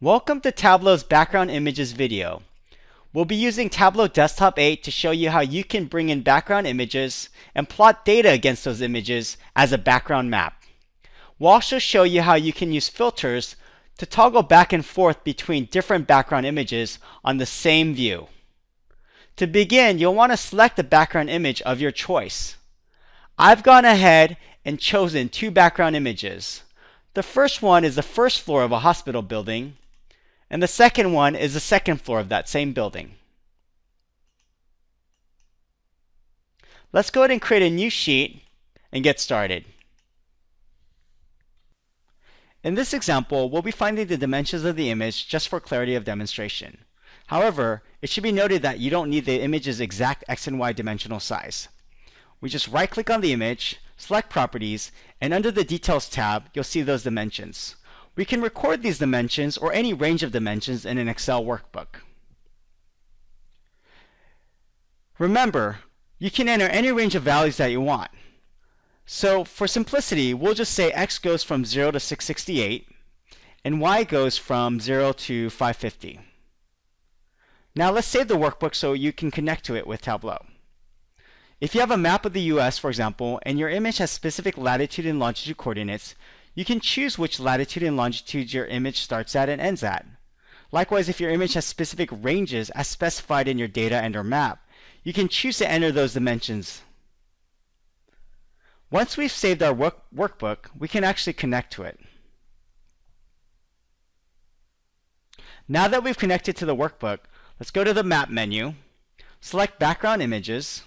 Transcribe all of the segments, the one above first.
Welcome to Tableau's Background Images video. We'll be using Tableau Desktop 8 to show you how you can bring in background images and plot data against those images as a background map. We'll also show you how you can use filters to toggle back and forth between different background images on the same view. To begin, you'll want to select the background image of your choice. I've gone ahead and chosen two background images. The first one is the first floor of a hospital building, and the second one is the second floor of that same building. Let's go ahead and create a new sheet and get started. In this example, we'll be finding the dimensions of the image just for clarity of demonstration. However, it should be noted that you don't need the image's exact X and Y dimensional size. We just right-click on the image, select Properties, and under the Details tab, you'll see those dimensions. We can record these dimensions or any range of dimensions in an Excel workbook. Remember, you can enter any range of values that you want. So for simplicity, we'll just say X goes from 0 to 668, and Y goes from 0 to 550. Now let's save the workbook so you can connect to it with Tableau. If you have a map of the US, for example, and your image has specific latitude and longitude coordinates, you can choose which latitude and longitude your image starts at and ends at. Likewise, if your image has specific ranges as specified in your data and or map, you can choose to enter those dimensions. Once we've saved our workbook, we can actually connect to it. Now that we've connected to the workbook, let's go to the Map menu, select Background Images,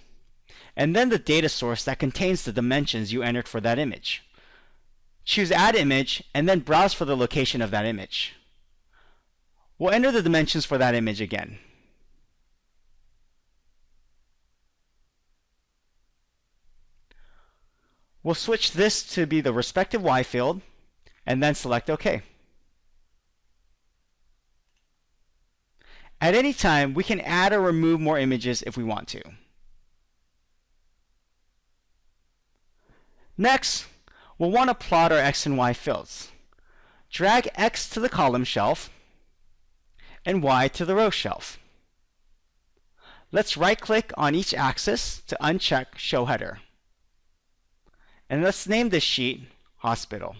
and then the data source that contains the dimensions you entered for that image. Choose Add Image, and then browse for the location of that image. We'll enter the dimensions for that image again. We'll switch this to be the respective Y field, and then select OK. At any time, we can add or remove more images if we want to. Next, we'll want to plot our X and Y fields. Drag X to the column shelf and Y to the row shelf. Let's right-click on each axis to uncheck Show Header. And let's name this sheet Hospital.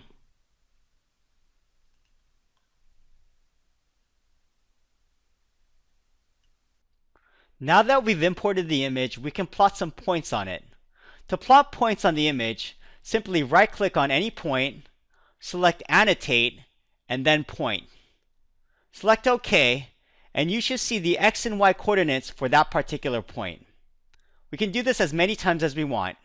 Now that we've imported the image, we can plot some points on it. To plot points on the image, simply right-click on any point, select Annotate, and then Point. Select OK, and you should see the X and Y coordinates for that particular point. We can do this as many times as we want.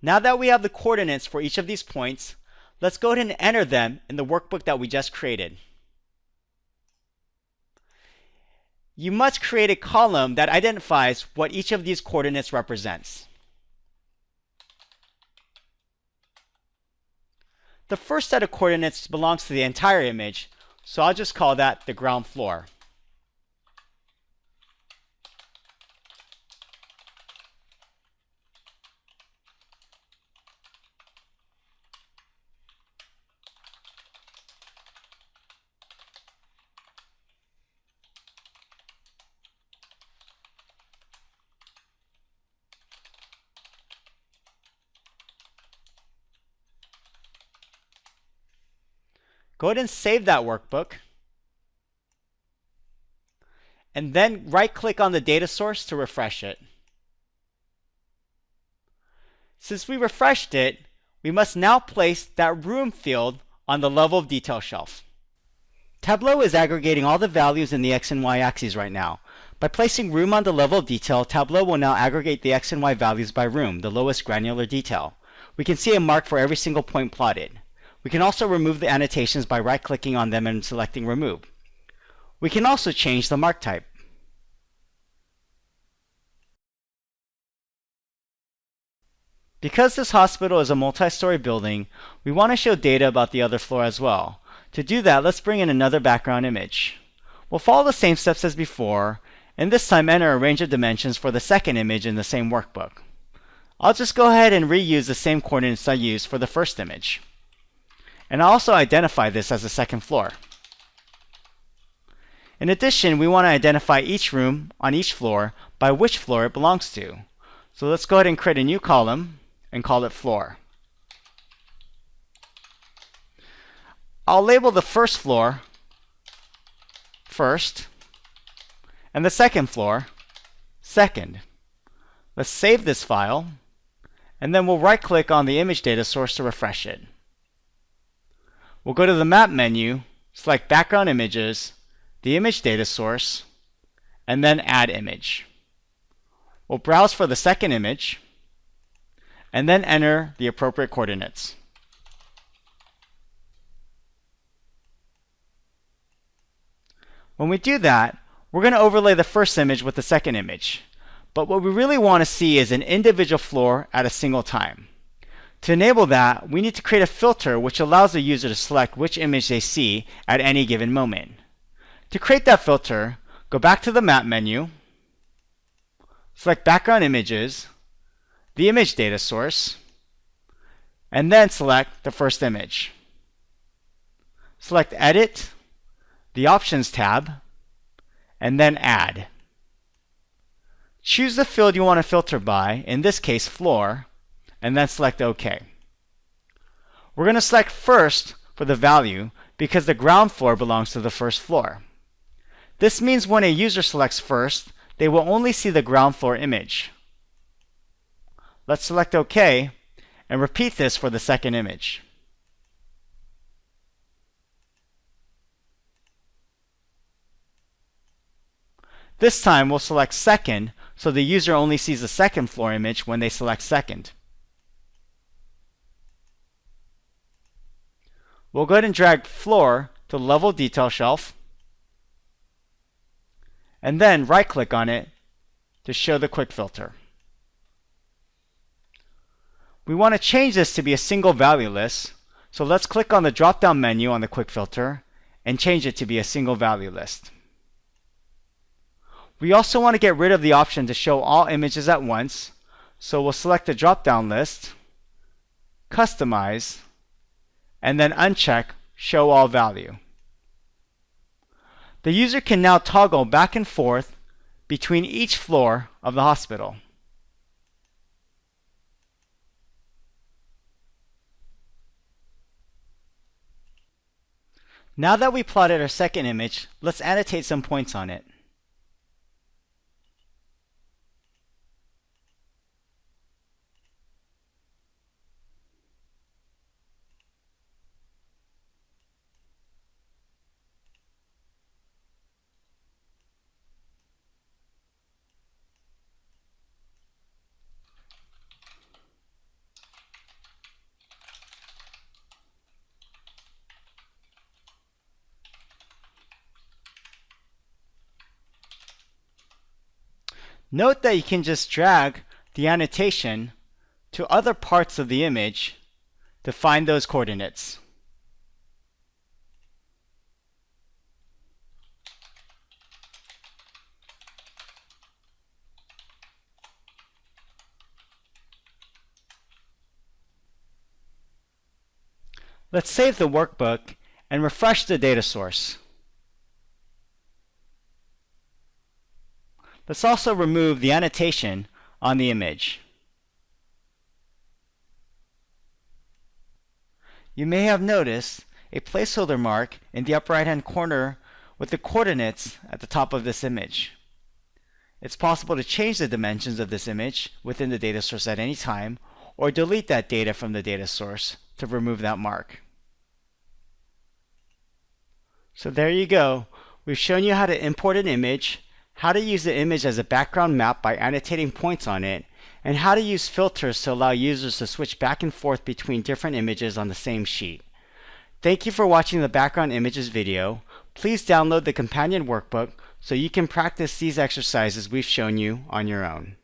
Now that we have the coordinates for each of these points, let's go ahead and enter them in the workbook that we just created. You must create a column that identifies what each of these coordinates represents. The first set of coordinates belongs to the entire image, so I'll just call that the ground floor. Go ahead and save that workbook, and then right-click on the data source to refresh it. Since we refreshed it, we must now place that room field on the level of detail shelf. Tableau is aggregating all the values in the X and Y axes right now. By placing room on the level of detail, Tableau will now aggregate the X and Y values by room, the lowest granular detail. We can see a mark for every single point plotted. We can also remove the annotations by right-clicking on them and selecting Remove. We can also change the mark type. Because this hospital is a multi-story building, we want to show data about the other floor as well. To do that, let's bring in another background image. We'll follow the same steps as before, and this time enter a range of dimensions for the second image in the same workbook. I'll just go ahead and reuse the same coordinates I used for the first image. And I'll also identify this as the second floor. In addition, we want to identify each room on each floor by which floor it belongs to. So let's go ahead and create a new column and call it floor. I'll label the first floor first and the second floor second. Let's save this file, and then we'll right-click on the image data source to refresh it. We'll go to the Map menu, select Background Images, the image data source, and then Add Image. We'll browse for the second image, and then enter the appropriate coordinates. When we do that, we're going to overlay the first image with the second image. But what we really want to see is an individual floor at a single time. To enable that, we need to create a filter which allows the user to select which image they see at any given moment. To create that filter, go back to the Map menu, select Background Images, the image data source, and then select the first image. Select Edit, the Options tab, and then Add. Choose the field you want to filter by, in this case floor, and then select OK. We're going to select first for the value because the ground floor belongs to the first floor. This means when a user selects first, they will only see the ground floor image. Let's select OK and repeat this for the second image. This time we'll select second, so the user only sees the second floor image when they select second. We'll go ahead and drag floor to the level detail shelf, and then right-click on it to show the quick filter. We want to change this to be a single value list, so let's click on the drop-down menu on the quick filter and change it to be a single value list. We also want to get rid of the option to show all images at once, so we'll select the drop-down list, Customize, and then uncheck Show All Value. The user can now toggle back and forth between each floor of the hospital. Now that we plotted our second image, let's annotate some points on it. Note that you can just drag the annotation to other parts of the image to find those coordinates. Let's save the workbook and refresh the data source. Let's also remove the annotation on the image. You may have noticed a placeholder mark in the upper right-hand corner with the coordinates at the top of this image. It's possible to change the dimensions of this image within the data source at any time, or delete that data from the data source to remove that mark. So there you go. We've shown you how to import an image, how to use the image as a background map by annotating points on it, and how to use filters to allow users to switch back and forth between different images on the same sheet. Thank you for watching the Background Images video. Please download the companion workbook so you can practice these exercises we've shown you on your own.